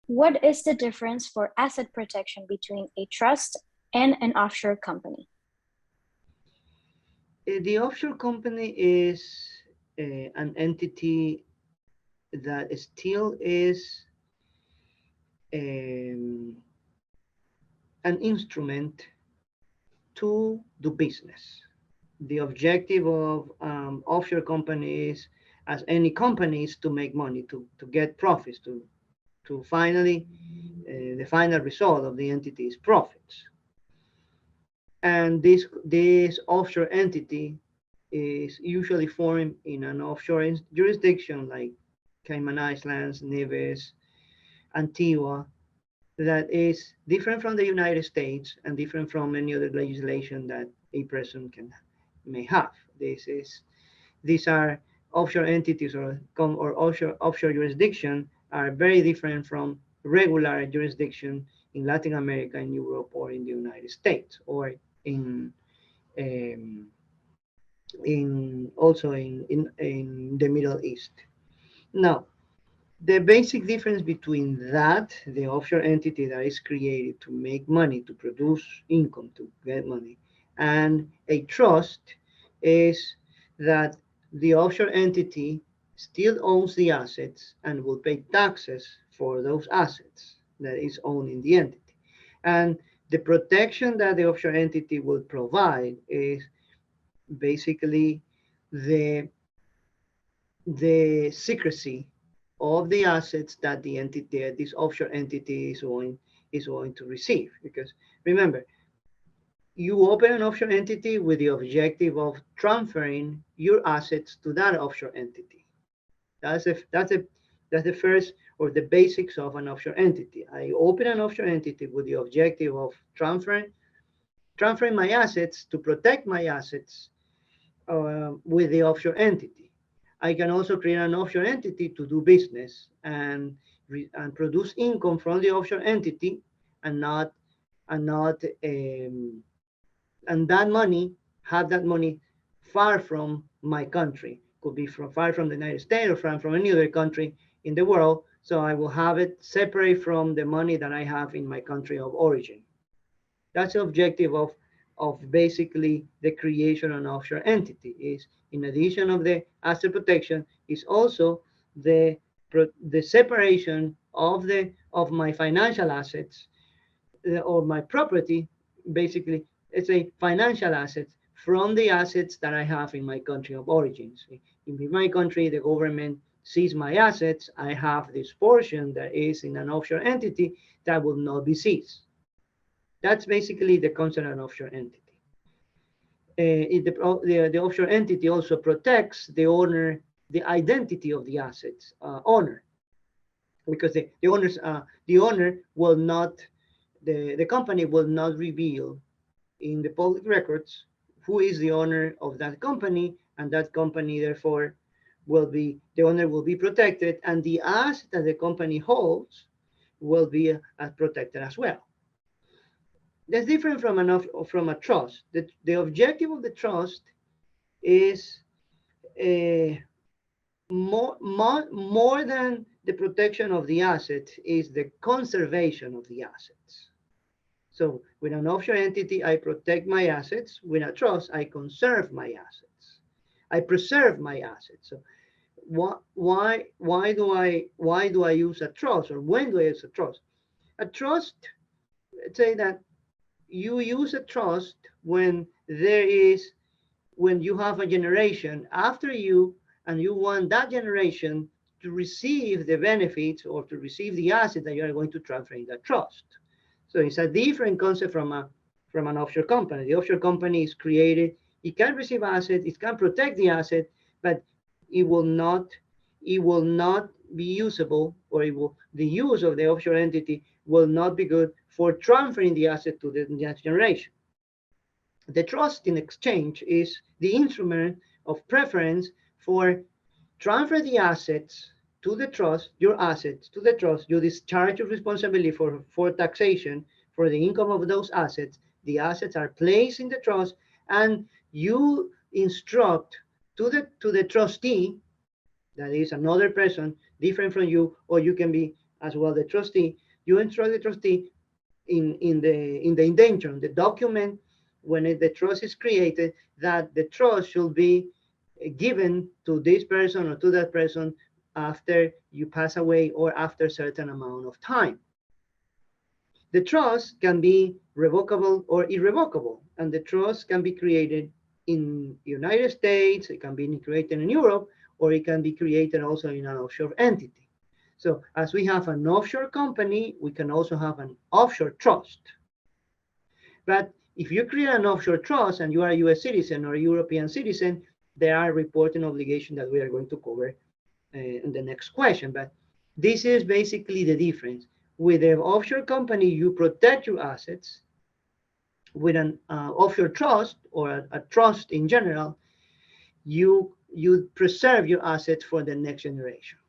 What is the difference for asset protection between a trust and an offshore company? The offshore company is an entity that still is um, an instrument to do business. The objective of offshore companies, as any company, is to make money, to get profits, to finally, the final result of the entity is profits. And this offshore entity is usually formed in an offshore jurisdiction like Cayman Islands, Nevis, Antigua, that is different from the United States and different from any other legislation that a person may have. These are offshore entities or offshore jurisdiction are very different from regular jurisdiction in Latin America, in Europe, or in the United States, or in um, in also in the Middle East. Now, the basic difference between that, the offshore entity that is created to make money, to produce income, to get money, and a trust is that the offshore entity still owns the assets and will pay taxes for those assets that is owned in the entity. And the protection that the offshore entity will provide is basically the the secrecy of the assets that the entity, this offshore entity is going to receive. Because remember, you open an offshore entity with the objective of transferring your assets to that offshore entity. That's the first or the basics of an offshore entity. I open an offshore entity with the objective of transferring my assets to protect my assets with the offshore entity. I can also create an offshore entity to do business and produce income from the offshore entity, and not and that money have that money far from my country. Could be from far from the United States or from any other country in the world. So I will have it separate from the money that I have in my country of origin. That's the objective of basically the creation of an offshore entity. Is in addition of the asset protection, is also the the separation of my financial assets or my property. Basically, it's a financial asset from the assets that I have in my country of origins. In my country, the government sees my assets. I have this portion that is in an offshore entity that will not be seized. That's basically the concept of an offshore entity. The offshore entity also protects the owner, the identity of the assets owner, because the owner will not, the company will not reveal in the public records who is the owner of that company, and that company therefore the owner will be protected, and the asset that the company holds will be protected as well. That's different from a trust. The objective of the trust is uh, more than the protection of the asset, is the conservation of the assets. So with an offshore entity, I protect my assets. With a trust, I conserve my assets. I preserve my assets. So why do I use a trust, or when do I use a trust? A trust, let's say that you use a trust when you have a generation after you, and you want that generation to receive the benefits or to receive the asset that you are going to transfer in that trust. So it's a different concept from an offshore company. The offshore company is created, it can receive assets, it can protect the asset, but it will not it will not be usable, or the use of the offshore entity will not be good for transferring the asset to the next generation. The trust in exchange is the instrument of preference for transfer the assets to the trust, your assets to the trust. You discharge your responsibility for taxation for the income of those assets. The assets are placed in the trust, and you instruct to the trustee, that is another person different from you, or you can be as well the trustee, you instruct the trustee in the indenture, the document, when the trust is created, that the trust should be given to this person or to that person after you pass away or after a certain amount of time. The trust can be revocable or irrevocable, and the trust can be created in United States, it can be created in Europe, or it can be created also in an offshore entity. So as we have an offshore company, we can also have an offshore trust. But if you create an offshore trust and you are a US citizen or a European citizen, there are reporting obligations that we are going to cover in the next question. But this is basically the difference. With an offshore company, you protect your assets. With an offshore trust or a trust in general, you preserve your assets for the next generation.